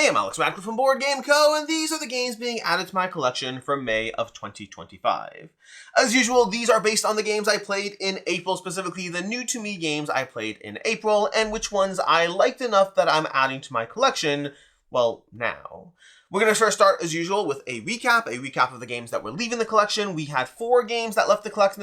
Hey, I'm Alex Radcliffe from Board Game Co., and these are the games being added to my collection for May of 2025. As usual, these are based on the games I played in April, specifically the new-to-me games I played in April, and which ones I liked enough that I'm adding to my collection, well, now. We're going to first start, as usual, with a recap of the games that were leaving the collection. We had 4 games that left the collection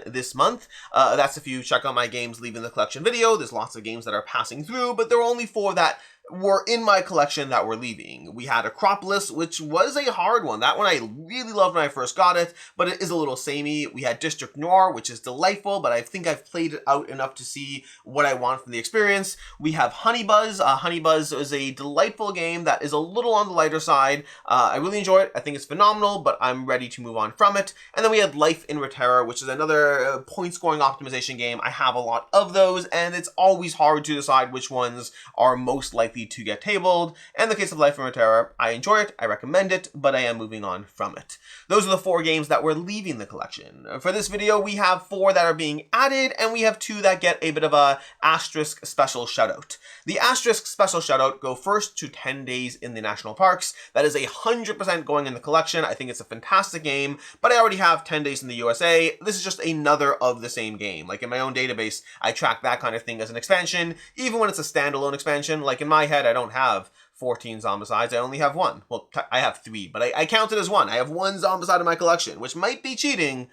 this month. That's if you check out my games leaving the collection video. There's lots of games that are passing through, but there were only 4 that were in my collection that were leaving. We had Acropolis, which was a hard one. That one I really loved when I first got it, but it is a little samey. We had District Noir, which is delightful, but I think I've played it out enough to see what I want from the experience. We have Honey Buzz. Honey Buzz is a delightful game that is a little on the lighter side. I really enjoy it. I think it's phenomenal, but I'm ready to move on from it. And then we had Life in Referral, which is another point-scoring optimization game. I have a lot of those, and it's always hard to decide which ones are most likely to get tabled. In the case of Life in Reterra, I enjoy it, I recommend it, but I am moving on from it. Those are the 4 games that were leaving the collection. For this video, we have 4 that are being added, and we have 2 that get a bit of a asterisk special shoutout. The asterisk special shoutout go first to 10 Days in the National Parks. That is 100% going in the collection. I think it's a fantastic game, but I already have 10 Days in the USA. This is just another of the same game. Like in my own database, I track that kind of thing as an expansion, even when it's a standalone expansion. Like in my head, I don't have 14 Zombicides, I only have 1. Well, I have 3, but I count it as 1. I have 1 Zombicide in my collection, which might be cheating,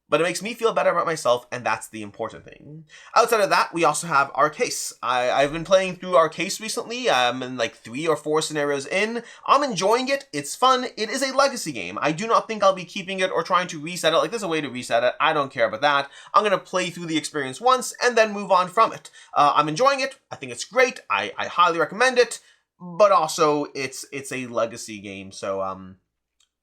but it makes me feel better about myself, and that's the important thing. Outside of that, we also have Arkeis. I've been playing through Arkeis recently. I'm in like 3 or 4 scenarios in. I'm enjoying it. It's fun. It is a legacy game. I do not think I'll be keeping it or trying to reset it. Like, there's a way to reset it. I don't care about that. I'm going to play through the experience once and then move on from it. I'm enjoying it. I think it's great. I highly recommend it. But also, it's a legacy game, so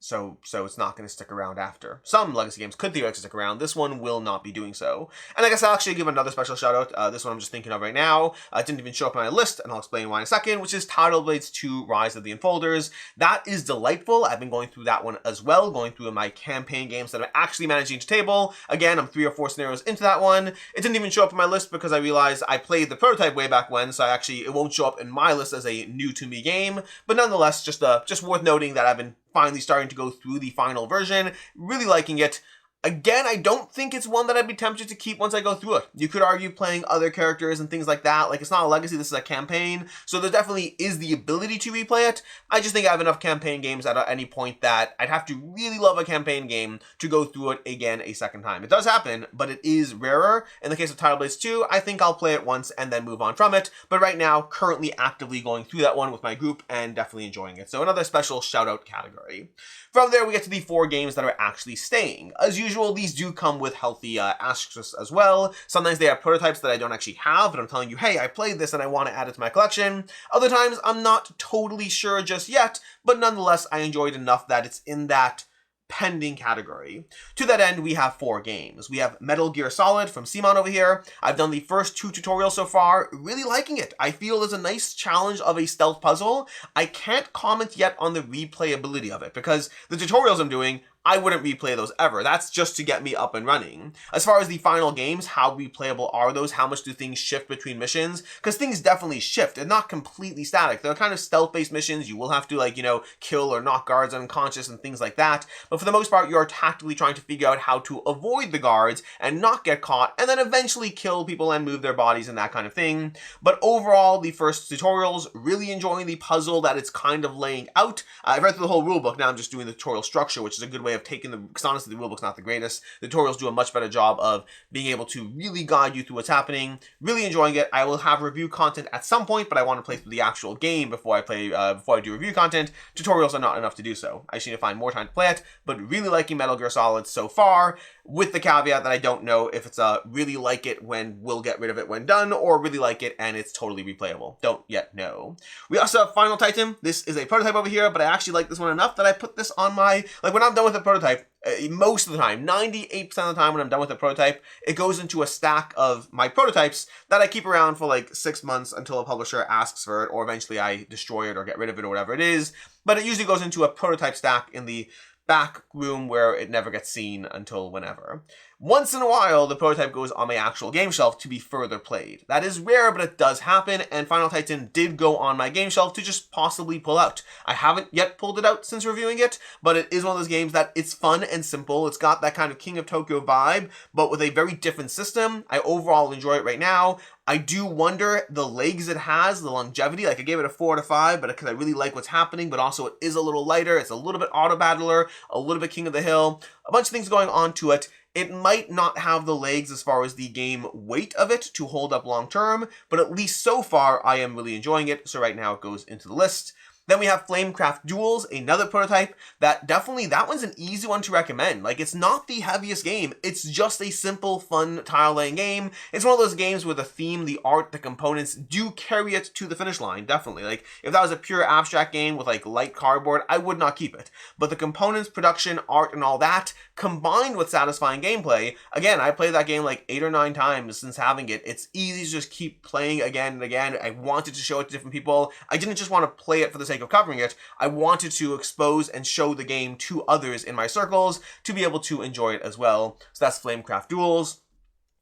it's not going to stick around after. Some legacy games could theoretically stick around. This one will not be doing so. And I guess I'll actually give another special shout out. This one I'm just thinking of right now. It didn't even show up on my list, and I'll explain why in a second, which is Tidal Blades 2 Rise of the Enfolders. That is delightful. I've been going through that one as well, going through my campaign games that I'm actually managing to table. Again, I'm 3 or 4 scenarios into that one. It didn't even show up on my list because I realized I played the prototype way back when, so it won't show up in my list as a new to me game. But nonetheless, just worth noting that I've been finally starting to go through the final version, really liking it. Again, I don't think it's one that I'd be tempted to keep once I go through it. You could argue playing other characters and things like that. Like, it's not a legacy, this is a campaign. So there definitely is the ability to replay it. I just think I have enough campaign games at any point that I'd have to really love a campaign game to go through it again a second time. It does happen, but it is rarer. In the case of Tidal Blades 2, I think I'll play it once and then move on from it. But right now, currently actively going through that one with my group and definitely enjoying it. So another special shout out category. From there, we get to the 4 games that are actually staying. As usual, these do come with healthy asterisks as well. Sometimes they have prototypes that I don't actually have, but I'm telling you, hey, I played this and I want to add it to my collection. Other times, I'm not totally sure just yet, but nonetheless, I enjoyed enough that it's in that pending category. To that end, we have 4 games. We have Metal Gear Solid from Simon over here. I've done the first 2 tutorials so far, really liking it. I feel there's a nice challenge of a stealth puzzle. I can't comment yet on the replayability of it because the tutorials I'm doing, I wouldn't replay those ever. That's just to get me up and running. As far as the final games, how replayable are those? How much do things shift between missions? Because things definitely shift. They're not completely static. They're kind of stealth-based missions. You will have to, kill or knock guards unconscious and things like that. But for the most part, you are tactically trying to figure out how to avoid the guards and not get caught, and then eventually kill people and move their bodies and that kind of thing. But overall, the first tutorials, really enjoying the puzzle that it's kind of laying out. I've read through the whole rulebook. Now I'm just doing the tutorial structure, which is a good way of taking because honestly the rulebook's not the greatest. The tutorials do a much better job of being able to really guide you through what's happening. Really enjoying it. I will have review content at some point, but I want to play through the actual game before I do review content. Tutorials are not enough to do so. I just need to find more time to play it, but really liking Metal Gear Solid so far, with the caveat that I don't know if it's a really like it when we'll get rid of it when done, or really like it and it's totally replayable. Don't yet know. We also have Final Titan. This is a prototype over here, but I actually like this one enough that I put this on my, when I'm done with the prototype, most of the time, 98% of the time when I'm done with a prototype, it goes into a stack of my prototypes that I keep around for like 6 months until a publisher asks for it, or eventually I destroy it or get rid of it or whatever it is. But it usually goes into a prototype stack in the back room where it never gets seen until whenever. Once in a while, the prototype goes on my actual game shelf to be further played. That is rare, but it does happen, and Final Titan did go on my game shelf to just possibly pull out. I haven't yet pulled it out since reviewing it, but it is one of those games that it's fun and simple. It's got that kind of King of Tokyo vibe, but with a very different system. I overall enjoy it right now. I do wonder the legs it has, the longevity. Like, I gave it a 4 out of 5, but because I really like what's happening, but also it is a little lighter. It's a little bit auto battler, a little bit King of the Hill, a bunch of things going on to it. It might not have the legs as far as the game weight of it to hold up long term, but at least so far I am really enjoying it. So right now it goes into the list. Then we have Flamecraft Duals, another prototype that that one's an easy one to recommend. Like, it's not the heaviest game. It's just a simple, fun tile laying game. It's one of those games where the theme, the art, the components do carry it to the finish line, definitely. Like, if that was a pure abstract game with like light cardboard, I would not keep it. But the components, production, art, and all that, combined with satisfying gameplay, again, I played that game like 8 or 9 times since having it. It's easy to just keep playing again and again. I wanted to show it to different people. I didn't just want to play it for the sake of covering it. I wanted to expose and show the game to others in my circles to be able to enjoy it as well. So that's Flamecraft Duals.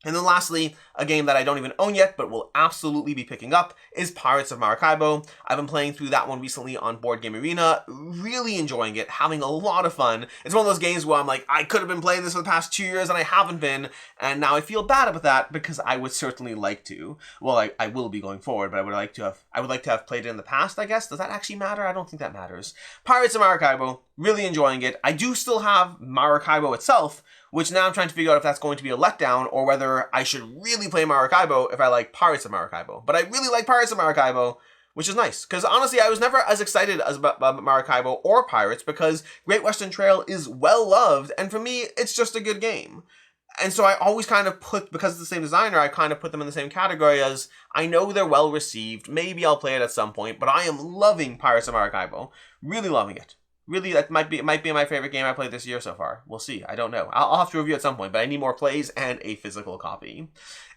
And then lastly, a game that I don't even own yet, but will absolutely be picking up, is Pirates of Maracaibo. I've been playing through that one recently on Board Game Arena, really enjoying it, having a lot of fun. It's one of those games where I'm like, I could have been playing this for the past 2 years and I haven't been, and now I feel bad about that because I would certainly like to. Well, I will be going forward, but I would like to have played it in the past, I guess. Does that actually matter? I don't think that matters. Pirates of Maracaibo, really enjoying it. I do still have Maracaibo itself, which now I'm trying to figure out if that's going to be a letdown or whether I should really play Maracaibo if I like Pirates of Maracaibo. But I really like Pirates of Maracaibo, which is nice. Because honestly, I was never as excited as about Maracaibo or Pirates because Great Western Trail is well loved, and for me, it's just a good game. And so I always kind of because it's the same designer, I kind of put them in the same category as I know they're well received. Maybe I'll play it at some point, but I am loving Pirates of Maracaibo. Really loving it. Really, it might be my favorite game I played this year so far. We'll see. I don't know. I'll have to review at some point, but I need more plays and a physical copy.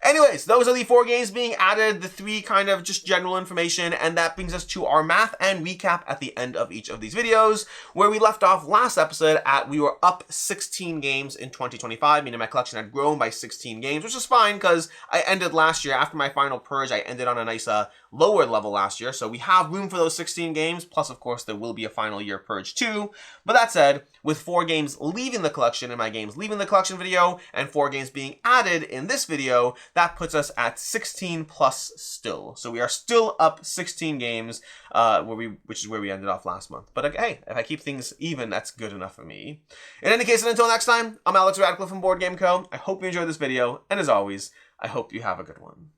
Anyways, those are the 4 games being added, the 3 kind of just general information, and that brings us to our math and recap at the end of each of these videos, where we left off last episode at we were up 16 games in 2025, meaning my collection had grown by 16 games, which is fine because I ended last year, after my final purge, I ended on a nice lower level last year, so we have room for those 16 games, plus of course there will be a final year purge too. But that said, with 4 games leaving the collection in my games leaving the collection video, and 4 games being added in this video, that puts us at 16 plus still. So we are still up 16 games, which is where we ended off last month. But hey, if I keep things even, that's good enough for me. In any case, and until next time, I'm Alex Radcliffe from Board Game Co. I hope you enjoyed this video, and as always, I hope you have a good one.